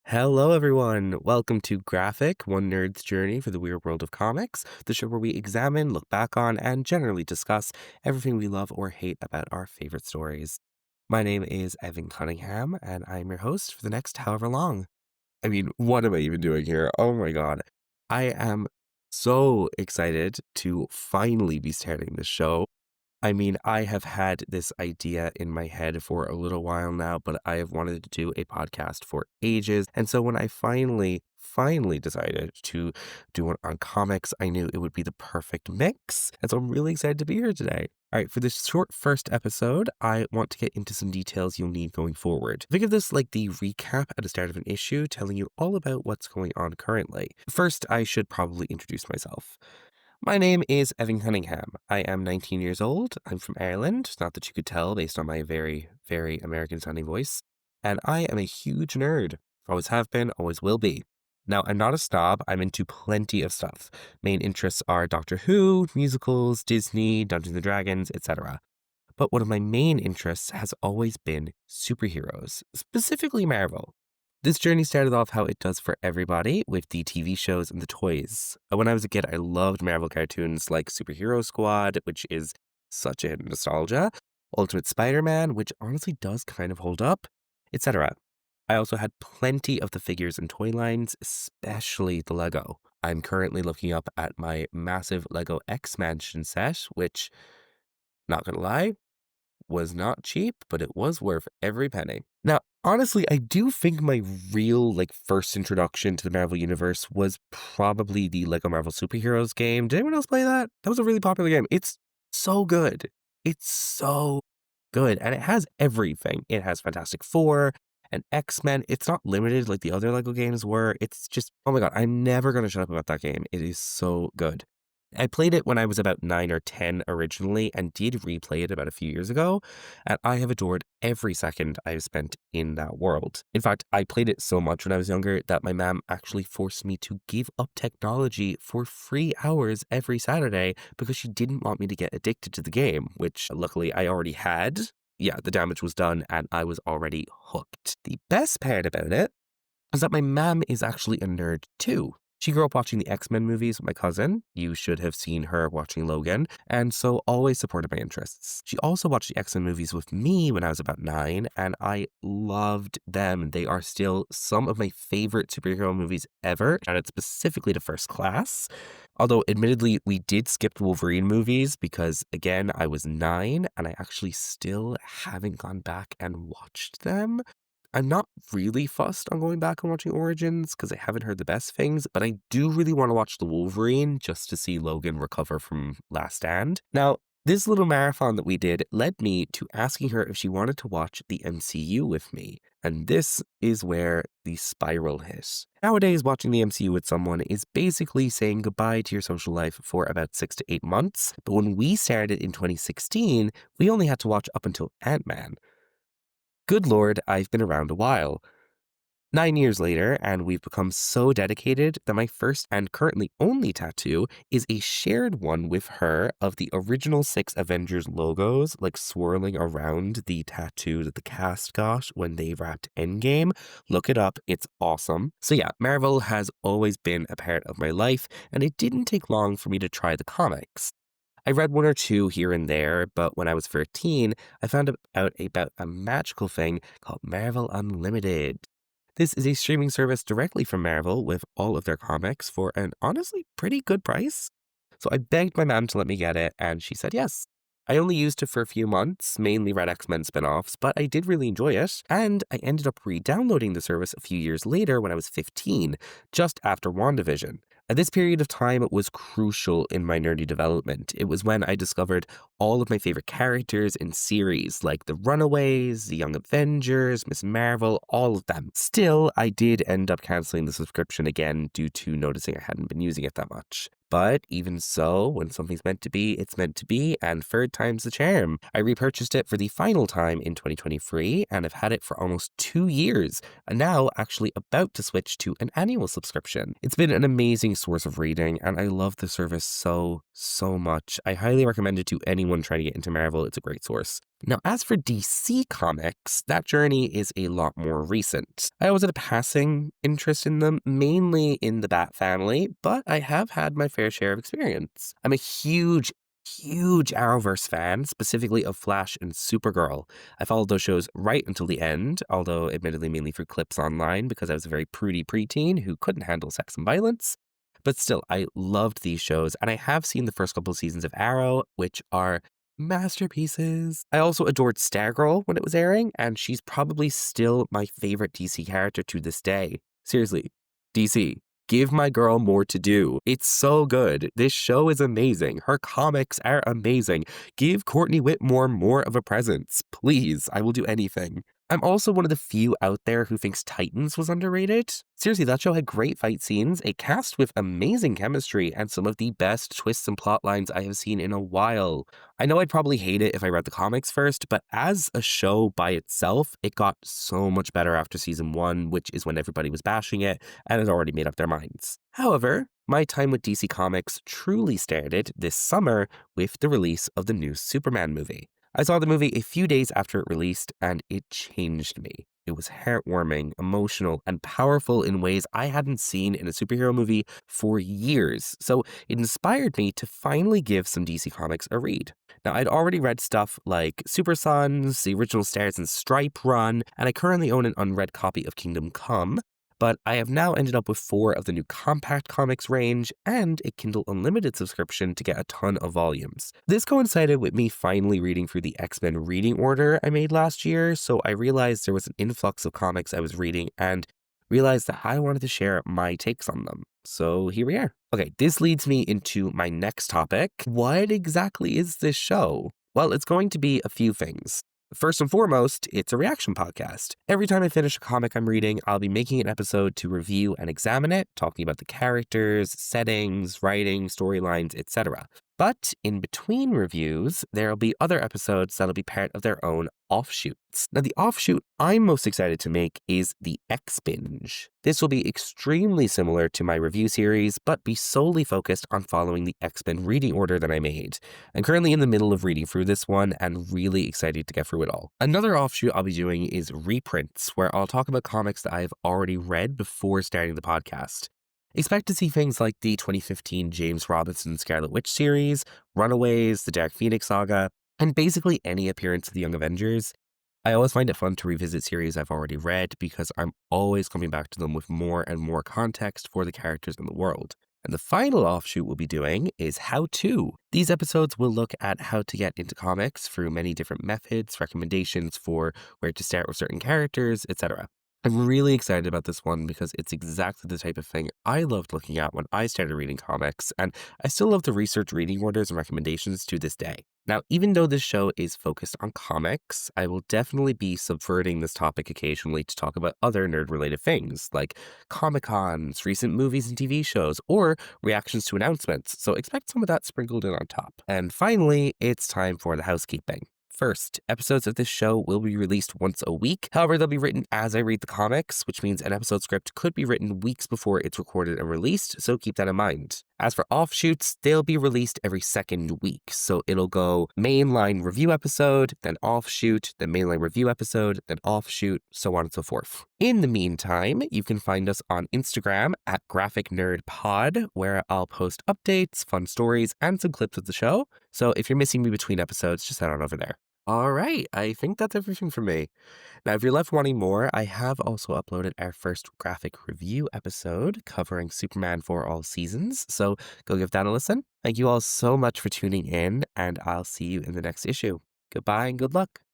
Hello, everyone. Welcome to Graphic, One Nerd's Journey for the Weird World of Comics, the show where we examine, look back on, and generally discuss everything we love or hate about our favorite stories. My name is Evan Cunningham, and I'm your host for the next however long. What am I even doing here? Oh my God. I am so excited to finally be starting this show. I have had this idea in my head for a little while now, but I have wanted to do a podcast for ages. And so when I finally decided to do one on comics, I knew it would be the perfect mix. And so I'm really excited to be here today. All right, for this short first episode, I want to get into some details you'll need going forward. Think of this like the recap at the start of an issue, telling you all about what's going on currently. First, I should probably introduce myself. My name is Evan Cunningham. I am 19 years old. I'm from Ireland, not that you could tell based on my very American sounding voice. And I am a huge nerd. Always have been, always will be. Now, I'm not a snob. I'm into plenty of stuff. Main interests are Doctor Who, musicals, Disney, Dungeons and Dragons, etc. But one of my main interests has always been superheroes, specifically Marvel. This journey started off how it does for everybody with the TV shows and the toys. When I was a kid, I loved Marvel cartoons like Superhero Squad, which is such a nostalgia, Ultimate Spider-Man, which honestly does kind of hold up, etc. I also had plenty of the figures and toy lines, especially the Lego. I'm currently looking up at my massive Lego X-Mansion set, which, not gonna lie, was not cheap, but it was worth every penny. Now, honestly, I do think my real, first introduction to the Marvel Universe was probably the Lego Marvel Superheroes game. Did anyone else play that? That was a really popular game. It's so good. It's so good. And it has everything. It has Fantastic Four and X-Men. It's not limited like the other Lego games were. It's just, oh my God, I'm never going to shut up about that game. It is so good. I played it when I was about 9 or 10 originally and did replay it about a few years ago, and I have adored every second I've spent in that world. In fact, I played it so much when I was younger that my mom actually forced me to give up technology for 3 hours every Saturday because she didn't want me to get addicted to the game, which luckily I already had. Yeah, the damage was done and I was already hooked. The best part about it is that my mom is actually a nerd too. She grew up watching the X-Men movies with my cousin. You should have seen her watching Logan, and so always supported my interests. She also watched the X-Men movies with me when I was about 9, and I loved them. They are still some of my favorite superhero movies ever, and it's specifically to First Class. Although, admittedly, we did skip the Wolverine movies because, again, I was 9, and I actually still haven't gone back and watched them. I'm not really fussed on going back and watching Origins because I haven't heard the best things, but I do really want to watch the Wolverine just to see Logan recover from Last Stand. Now, this little marathon that we did led me to asking her if she wanted to watch the MCU with me. And this is where the spiral hit. Nowadays, watching the MCU with someone is basically saying goodbye to your social life for about 6 to 8 months. But when we started in 2016, we only had to watch up until Ant-Man. Good Lord, I've been around a while. 9 years later, and we've become so dedicated that my first and currently only tattoo is a shared one with her of the original 6 Avengers logos, swirling around the tattoo that the cast got when they wrapped Endgame. Look it up, it's awesome. So yeah, Marvel has always been a part of my life, and it didn't take long for me to try the comics. I read 1 or 2 here and there, but when I was 13, I found out about a magical thing called Marvel Unlimited. This is a streaming service directly from Marvel with all of their comics for an honestly pretty good price. So I begged my mom to let me get it, and she said yes. I only used it for a few months, mainly read X-Men spin-offs, but I did really enjoy it, and I ended up re-downloading the service a few years later when I was 15, just after WandaVision. At this period of time, it was crucial in my nerdy development. It was when I discovered all of my favorite characters in series, like the Runaways, the Young Avengers, Miss Marvel, all of them. Still, I did end up canceling the subscription again due to noticing I hadn't been using it that much. But even so, when something's meant to be, it's meant to be, and third time's the charm. I repurchased it for the final time in 2023, and have had it for almost 2 years, and now actually about to switch to an annual subscription. It's been an amazing source of reading, and I love the service so much. I highly recommend it to anyone trying to get into Marvel. It's a great source. Now, as for DC Comics, that journey is a lot more recent. I always had a passing interest in them, mainly in the Bat family, but I have had my fair share of experience. I'm a huge Arrowverse fan, specifically of Flash and Supergirl. I followed those shows right until the end, although admittedly mainly through clips online because I was a very prudy preteen who couldn't handle sex and violence. But still, I loved these shows, and I have seen the first couple of seasons of Arrow, which are masterpieces. I also adored Stargirl when it was airing, and she's probably still my favorite DC character to this day. Seriously, DC, give my girl more to do. It's so good. This show is amazing. Her comics are amazing. Give Courtney Whitmore more of a presence. Please, I will do anything. I'm also one of the few out there who thinks Titans was underrated. Seriously, that show had great fight scenes, a cast with amazing chemistry, and some of the best twists and plot lines I have seen in a while. I know I'd probably hate it if I read the comics first, but as a show by itself, it got so much better after season 1, which is when everybody was bashing it and had already made up their minds. However, my time with DC Comics truly started this summer with the release of the new Superman movie. I saw the movie a few days after it released, and it changed me. It was heartwarming, emotional, and powerful in ways I hadn't seen in a superhero movie for years, so it inspired me to finally give some DC Comics a read. Now, I'd already read stuff like Super Sons, the original Stars and Stripe run, and I currently own an unread copy of Kingdom Come, but I have now ended up with 4 of the new Compact Comics range and a Kindle Unlimited subscription to get a ton of volumes. This coincided with me finally reading through the X-Men reading order I made last year, so I realized there was an influx of comics I was reading and realized that I wanted to share my takes on them. So here we are. Okay, this leads me into my next topic. What exactly is this show? Well, it's going to be a few things. First and foremost, it's a reaction podcast. Every time I finish a comic I'm reading, I'll be making an episode to review and examine it, talking about the characters, settings, writing, storylines, etc. But in between reviews, there'll be other episodes that'll be part of their own offshoots. Now, the offshoot I'm most excited to make is the X-Binge. This will be extremely similar to my review series, but be solely focused on following the X-Men reading order that I made. I'm currently in the middle of reading through this one and really excited to get through it all. Another offshoot I'll be doing is reprints, where I'll talk about comics that I've already read before starting the podcast. Expect to see things like the 2015 James Robinson Scarlet Witch series, Runaways, the Dark Phoenix saga, and basically any appearance of the Young Avengers. I always find it fun to revisit series I've already read because I'm always coming back to them with more and more context for the characters in the world. And the final offshoot we'll be doing is How To. These episodes will look at how to get into comics through many different methods, recommendations for where to start with certain characters, etc. I'm really excited about this one because it's exactly the type of thing I loved looking at when I started reading comics, and I still love to research reading orders and recommendations to this day. Now, even though this show is focused on comics, I will definitely be subverting this topic occasionally to talk about other nerd-related things, like Comic-Cons, recent movies and TV shows, or reactions to announcements, so expect some of that sprinkled in on top. And finally, it's time for the housekeeping. First, episodes of this show will be released once a week. However, they'll be written as I read the comics, which means an episode script could be written weeks before it's recorded and released, so keep that in mind. As for offshoots, they'll be released every second week, so it'll go mainline review episode, then offshoot, then mainline review episode, then offshoot, so on and so forth. In the meantime, you can find us on Instagram at Graphic Nerd Pod, where I'll post updates, fun stories, and some clips of the show. So if you're missing me between episodes, just head on over there. All right, I think that's everything for me. Now, if you're left wanting more, I have also uploaded our first graphic review episode covering Superman for all seasons, so go give that a listen. Thank you all so much for tuning in, and I'll see you in the next issue. Goodbye and good luck.